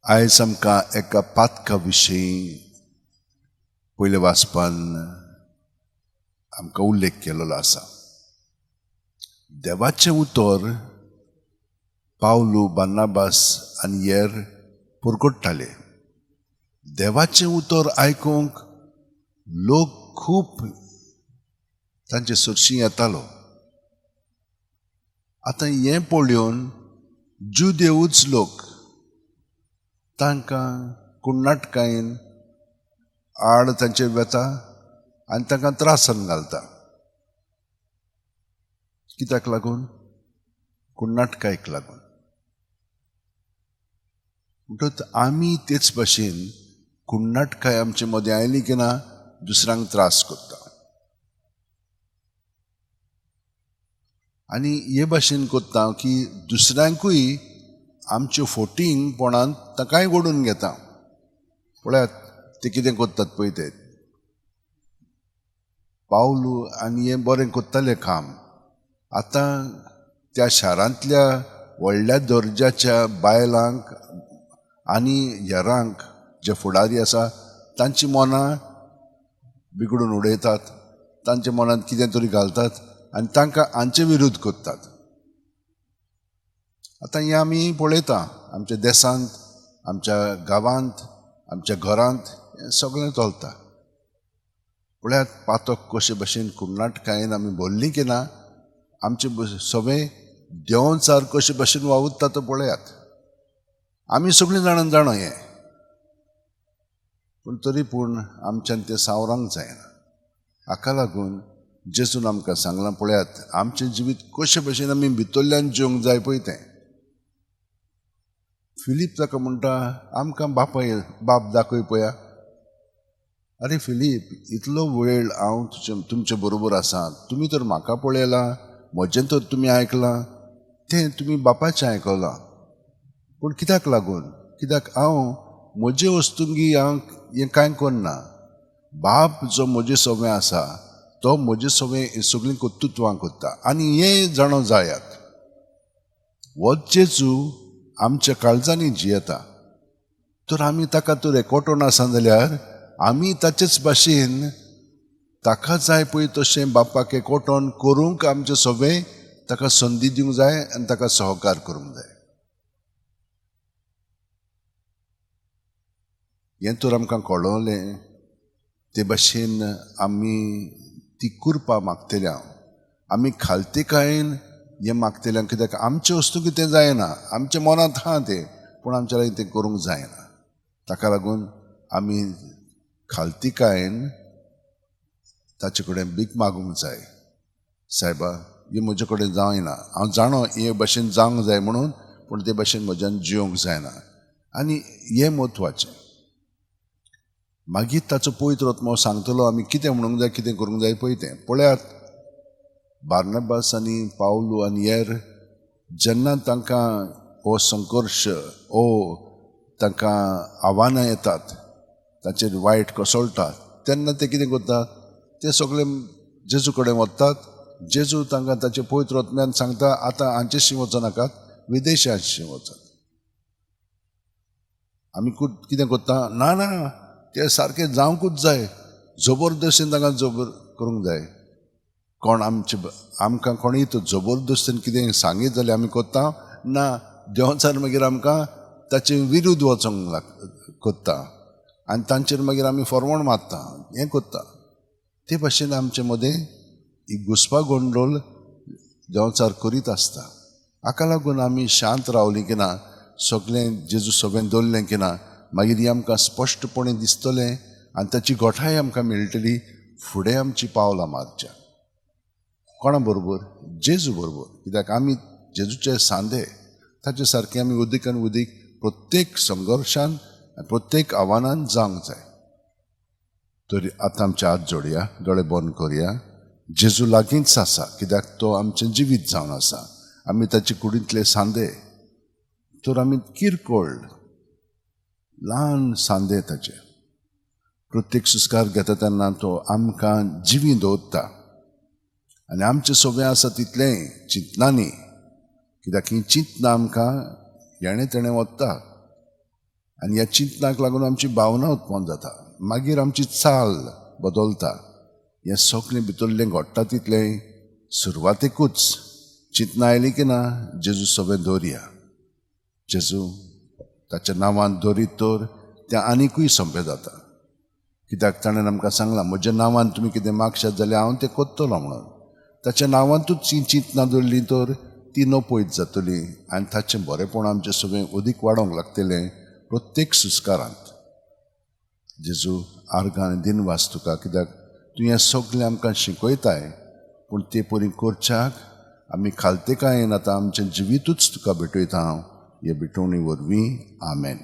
आयज आमकां एका पातका विशीं पयले वाचपान आमकां उल्लेख केलेलो आसा. देवाचें उतर पावलू, बार्नाबास आनी हेर पुरगोडटाले. देवाचें उतर आयकूंक लोक खूब तांचे सुरशीं येतालो. आतां हें पळोवन जुदेवूच लोक तांकां कुण्णाटकायेन आड तांचेर वेता आनी तांकां त्रासान घालता. कित्याक लागून? कुण्णाटकायेक लागून. म्हणटच आमी तेच भाशेन कुण्णाटकाय आमचे मदें आयली की ना दुसऱ्यांक त्रास करता. आनी हे भाशेन करता की दुसऱ्यांकूय आमच्यो फोटींगपणान ताकाय ओडून घेता. पळयात ते कितें करतात पळय ते. पावलू आनी हें बरें करतालें काम. आतां त्या शारांतल्या व्हडल्या दर्जाच्या बायलांक आनी हेरांक जे फुडारी आसा तांची मनां बिगडून उडयतात, तांच्या मनांत कितें तरी घालतात आनी तांकां हांचे विरूध्द करतात. आतां हें आमी पळयता आमच्या देसांत, आमच्या गांवांत, आमच्या घरांत हें सगळें चलता. पळयात पातक कशे भाशेन कुण्णाटकायेन आमी भरलीं की ना आमचे सगळे देंवचार कशे भाशेन वावुरता तो पळयात. आमी सगळीं जाणां जाणा हें, पूण तरी पूण आमच्यान तें सावरांक जायना. हाका लागून जेजून आमकां सांगलां पळयात आमचें जिवीत कशे भाशेन आमी भितरल्यान जिवंक जाय पळय तें. फिलीप ताका म्हणटा आमकां बाप दाखय पळया. अरे फिलीप, इतलो वेळ हांव तुमचे बरोबर आसा, तुमी तर म्हाका पळयलां, म्हजें तर तुमी आयकलां, तें तुमी बापाचें आयकलां. पूण कित्याक लागून? कित्याक हांव म्हजे वस्तूंगी हांव हें कांय करना. बाप जो म्हजे सवें आसा तो म्हजे सवें सगळीं कर्तुत्वां करता. आनी हें जाणो जायात. हो जेजू आमच्या काळजांनी जियेता. तर आमी ताका तर एकवटून आसा जाल्यार आमी ताचेच भाशेन ताका जाय पळय तशें बापाक एकवटोन करूंक आमचें सवें ताका संदी दिवंक जाय आनी ताका सहकार करूंक जाय. हें तर आमकां कळोवलें. ते भाशेन आमी ती कुरपा मागतल्या. आमी खालतीकायेन हें मागतल्या. कित्याक आमचे वस्तू कितें जायना, आमच्या मनांत आहा तें, पूण आमच्या लागीं तें करूंक जायना. ताका लागून आमी खालतीकायेन ताचे कडेन भीक मागूंक जाय. सायबा, हें म्हजे कडेन जायना, हांव जाणो हे भाशेन जावंक जाय म्हणून, पूण ते भाशेन म्हज्यान जिवंक जायना. आनी हें म्हत्वाचें. मागीर ताचो पवित्र आत्मो सांगतलो आमी कितें म्हणूंक जाय, कितें करूंक जाय पळय तें. पळयात बार्नाबास आनी पावलू आनी हेर जेन्ना तांकां हो संघर्श, तांकां आव्हानां येतात, ताचेर वायट कोसळटा, तेन्ना ते कितें करतात? ते सगळे जेजू कडेन वतात. जेजू तांकां ताचे पवित्र आत्म्यान सांगता आतां हांचेशी वचो नाकात, विदेशांशी वचात. आमी कितें करता? ना ना, तें सारकें जावंकूच जाय, जबरदस्तीन तांकां करूंक जाय. कोण आमकां कोणीय तो जबरदस्तीन कितें सांगीत जाल्यार आमी करता? ना, देंवचार मागीर आमकां ताचे विरूध्द वचोंक करता आनी तांचेर मागीर आमी फरवण मारता, हें करता. ते भाशेन आमचे मदें ही घुसपा गोंडोल देंवचार करीत आसता. हाका लागून आमी शांत रावलीं की ना, सगळें जेजू सगळें दवरलें की ना, मागीर ही आमकां स्पश्टपणे दिसतलें आनी ताची गोठाय आमकां मेळटली. फुडें आमची पावलां मारच्या. कोणा बरोबर? जेजू बरोबर. कित्याक आमी जेजूचे सांदे, ताचे सारकें आमी उदीक आनी उदीक प्रत्येक संघर्शान प्रत्येक आव्हानान जावंक जाय. तरी आतां आमचे हात जोडया, दोळे बंद करया. जेजू लागींच आसा, कित्याक तो आमचें जिवीत जावन आसा. आमी ताचे कुडींतले सांदे. तर आमी किरकोळ ल्हान सांदे ताचे. प्रत्येक सुस्कार घेता तेन्ना तो आमकां जिवी दवरता. आनी आमचें सगळें आसा तितलें चिंतनांनी, कित्याक ही चिंतना आमकां हेणे तेणें वता. आनी ह्या चिंतनाक लागून आमची भावना उत्पन्न जाता, मागीर आमची चाल बदलता. हें सगळें भितरलें घडटा तितलें सुरवातेकूच चिंतना आयली की ना, जेजू सगळें दवरया, जेजू ताच्या नांवान दवरीत तर तें आनिकूय सोंपें जाता. कित्याक ताणें आमकां सांगलां, म्हज्या नांवान तुमी कितें मागशात जाल्यार हांव तें करतलो म्हणून. ताच्या नांवांतूच ही चिंतना दवरली तर ती नपयत जातली आनी ताचें बरेंपण आमचें सगळें अदीक वाडोवंक लागतलें प्रत्येक सुस्कारांत. जेजू आर्गां दिनवास तुका, कित्याक तूं हें सगळें आमकां शिकयताय, पूण ते परी करच्याक आमी खालतेकायेन आतां आमचें जिवितूच तुका भेटयता हांव, हे भेटोवणी वरवीं. आमेन.